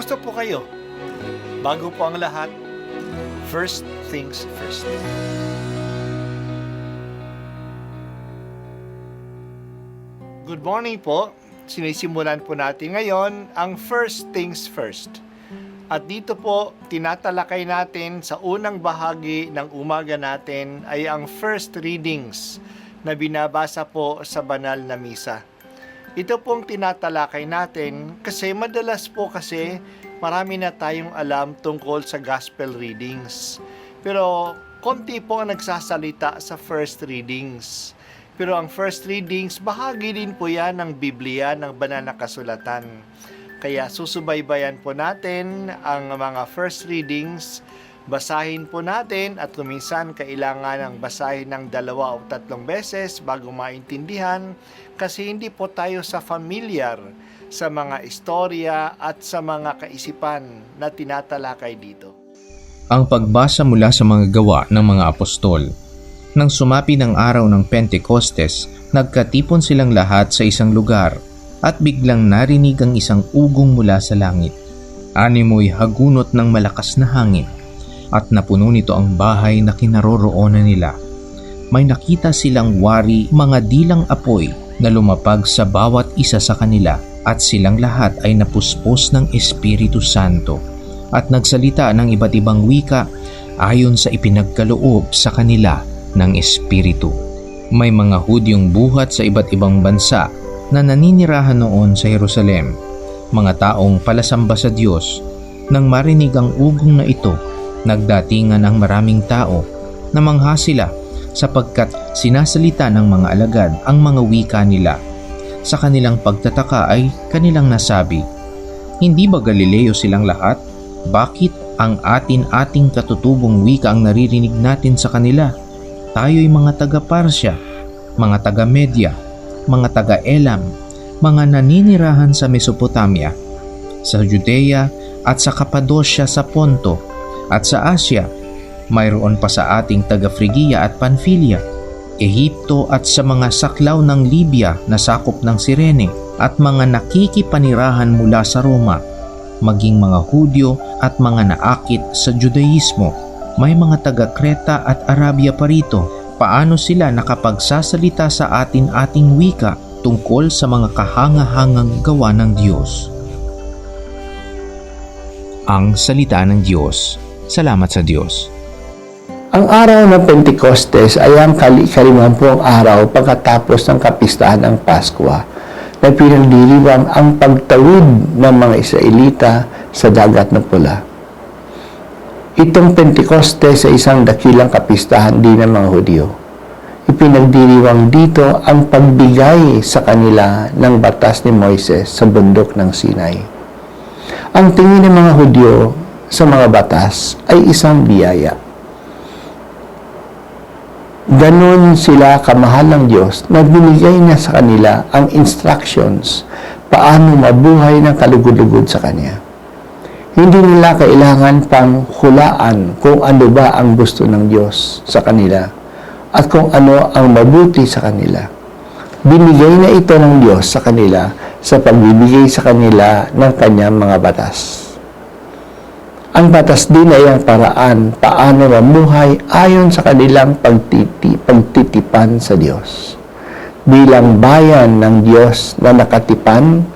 Kumusta po kayo? Bago po ang lahat, first things first. Good morning po. Sinisimulan po natin ngayon ang first things first. At dito po, tinatalakay natin sa unang bahagi ng umaga natin ay ang first readings na binabasa po sa banal na misa. Ito pong tinatalakay natin kasi madalas po kasi marami na tayong alam tungkol sa gospel readings. Pero konti po ang nagsasalita sa first readings. Pero ang first readings, bahagi din po yan ng Biblia, ng banal na kasulatan. Kaya susubaybayan po natin ang mga first readings, basahin po natin at kuminsan kailangan ng basahin ng 2 o 3 beses bago maintindihan kasi hindi po tayo familiar sa mga istorya at sa mga kaisipan na tinatalakay dito. Ang pagbasa mula sa mga gawa ng mga apostol. Nang sumapi ng araw ng Pentecostes, nagkatipon silang lahat sa isang lugar at biglang narinig ang isang ugong mula sa langit. Animoy hagunot ng malakas na hangin at napuno nito ang bahay na kinaroroonan nila. May nakita silang wari, mga dilang apoy na lumapag sa bawat isa sa kanila at silang lahat ay napuspos ng Espiritu Santo at nagsalita ng iba't ibang wika ayon sa ipinagkaloob sa kanila ng Espiritu. May mga Hudyong buhat sa iba't ibang bansa na naninirahan noon sa Jerusalem, mga taong palasamba sa Diyos. Nang marinig ang ugong na ito, nagdatingan ang maraming tao. Namangha sila sapagkat sinasalita ng mga alagad ang mga wika nila. Sa kanilang pagtataka ay kanilang nasabi, "Hindi ba Galileo silang lahat? Bakit ang ating katutubong wika ang naririnig natin sa kanila? Tayo'y mga taga-Parsya, mga taga-Media, mga taga-Elam, mga naninirahan sa Mesopotamia, sa Judea at sa Cappadocia sa Ponto, at sa Asya, mayroon pa sa ating taga-Frigia at Pamphylia, Ehipto at sa mga saklaw ng Libya na sakop ng Cirene, at mga nakikipanirahan mula sa Roma, maging mga Hudyo at mga naakit sa Judaismo. May mga taga-Kreta at Arabia pa rito. Paano sila nakapagsasalita sa ating wika tungkol sa mga kahangahangang gawa ng Diyos?" Ang salita ng Diyos. Salamat sa Diyos. Ang araw ng Pentecostes ay ang kalimampung araw pagkatapos ng kapistahan ng Pasko na pinagdiriwang ang pagtawid ng mga Israelita sa dagat na pula. Itong Pentecostes ay isang dakilang kapistahan din ng mga Hudyo. Ipinagdiriwang dito ang pagbigay sa kanila ng batas ni Moises sa bundok ng Sinai. Ang tingin ng mga Hudyo sa mga batas ay isang biyaya. Ganon sila kamahal ng Diyos na binigay niya sa kanila ang instructions paano mabuhay ng kalugod-lugod sa Kanya. Hindi nila kailangan pang hulaan kung ano ba ang gusto ng Diyos sa kanila at kung ano ang mabuti sa kanila. Binigay na ito ng Diyos sa kanila sa pagbibigay sa kanila ng Kanyang mga batas. Ang batas din ay ang paraan paano mamuhay ayon sa kanilang pagtitipan sa Diyos. Bilang bayan ng Diyos na nakatipan,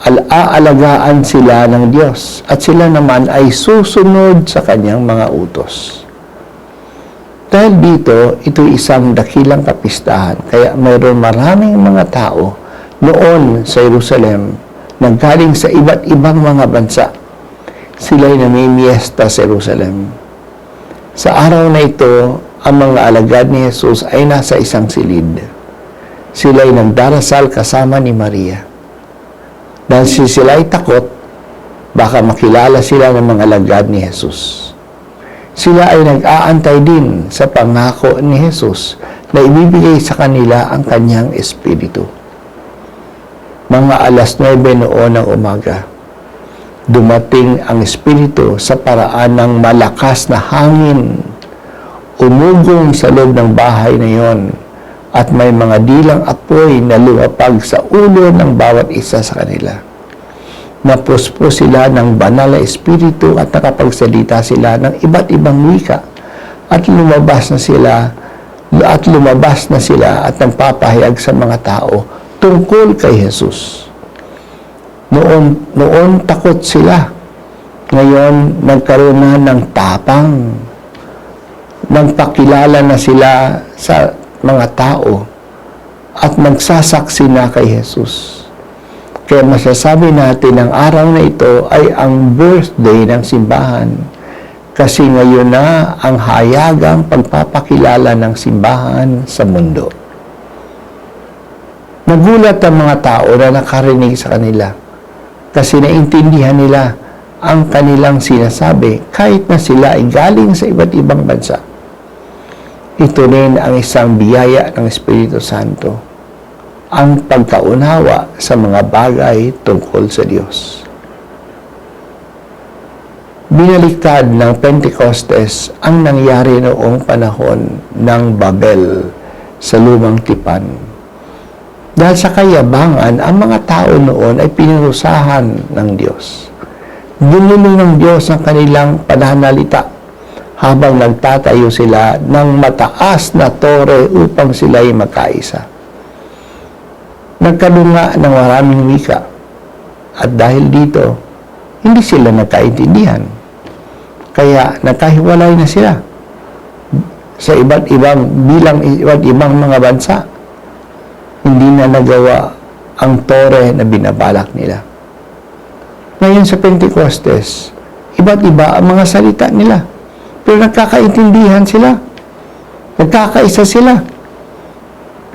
aalagaan sila ng Diyos at sila naman ay susunod sa Kanyang mga utos. Dahil dito, ito isang dakilang kapistahan, kaya mayroon maraming mga tao noon sa Jerusalem na galing sa iba't ibang mga bansa. Sila'y namimiesta sa Jerusalem. Sa araw na ito, ang mga alagad ni Jesus ay nasa isang silid. Sila'y nagdarasal kasama ni Maria. Dahil sila'y takot, baka makilala sila ng mga alagad ni Jesus. Sila ay nag-aantay din sa pangako ni Jesus na ibibigay sa kanila ang Kanyang Espiritu. Mga 9:00 noon ng umaga, dumating ang Espiritu sa paraan ng malakas na hangin. Umugong sa loob ng bahay na yon at may mga dilang apoy na lumapag sa ulo ng bawat isa sa kanila. Napuspo sila ng banal na espiritu at nakapagsalita sila ng iba't ibang wika at lumabas na sila at nagpapahayag sa mga tao tungkol kay Jesus. Noon takot sila. Ngayon nagkaroon na ng tapang. Nagpakilala na sila sa mga tao at magsasaksi na kay Jesus. Kaya masasabi natin ang araw na ito ay ang birthday ng simbahan. Kasi ngayon na ang hayagang pagpapakilala ng simbahan sa mundo. Nagulat ang mga tao na nakarinig sa kanila kasi naintindihan nila ang kanilang sinasabi kahit na sila ay galing sa iba't ibang bansa. Ito rin ang isang biyaya ng Espiritu Santo, ang pagkaunawa sa mga bagay tungkol sa Diyos. Binaliktad ng Pentecostes ang nangyari noong panahon ng Babel sa Lumang Tipan. Dahil sa kayabangan, ang mga tao noon ay pinarusahan ng Diyos. Ginulong ng Diyos ang kanilang pananalita habang nagtatayo sila ng mataas na tore upang sila ay magkaisa. Nagkalunga ng maraming wika at dahil dito, hindi sila nagkaintindihan. Kaya nagkahiwalay na sila sa iba't ibang mga bansa. Hindi na nagawa ang tore na binabalak nila. Ngayon sa Pentecostes, iba't iba ang mga salita nila. Pero nagkakaintindihan sila. Nagkakaisa sila.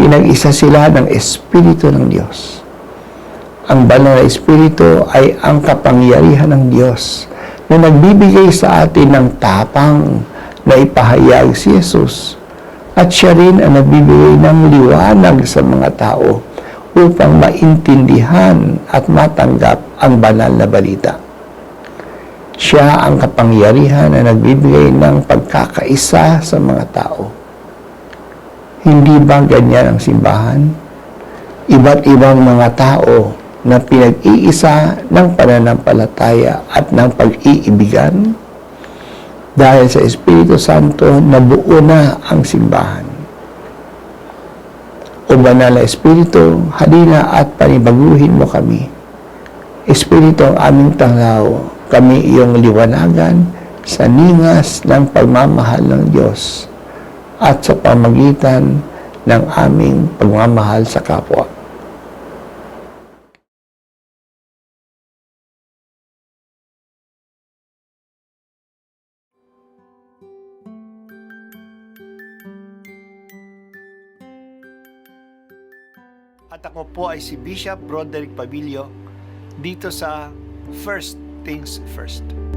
Pinag-isa sila ng Espiritu ng Diyos. Ang banal na Espiritu ay ang kapangyarihan ng Diyos na nagbibigay sa atin ng tapang na ipahayag si Jesus. At siya rin ang nagbibigay ng liwanag sa mga tao upang maintindihan at matanggap ang banal na balita. Siya ang kapangyarihan na nagbibigay ng pagkakaisa sa mga tao. Hindi ba ganyan ang simbahan? Iba't ibang mga tao na pinag-iisa ng pananampalataya at ng pag-iibigan. Dahil sa Espiritu Santo, nabuo na ang simbahan. O banal na Espiritu, halina at panibaguhin mo kami. Espiritu ang aming tanglaw, kami iyong liwanagan sa ningas ng pagmamahal ng Diyos at sa pamagitan ng aming pagmamahal sa kapwa. At ako po ay si Bishop Broderick Pabilio dito sa First Things First.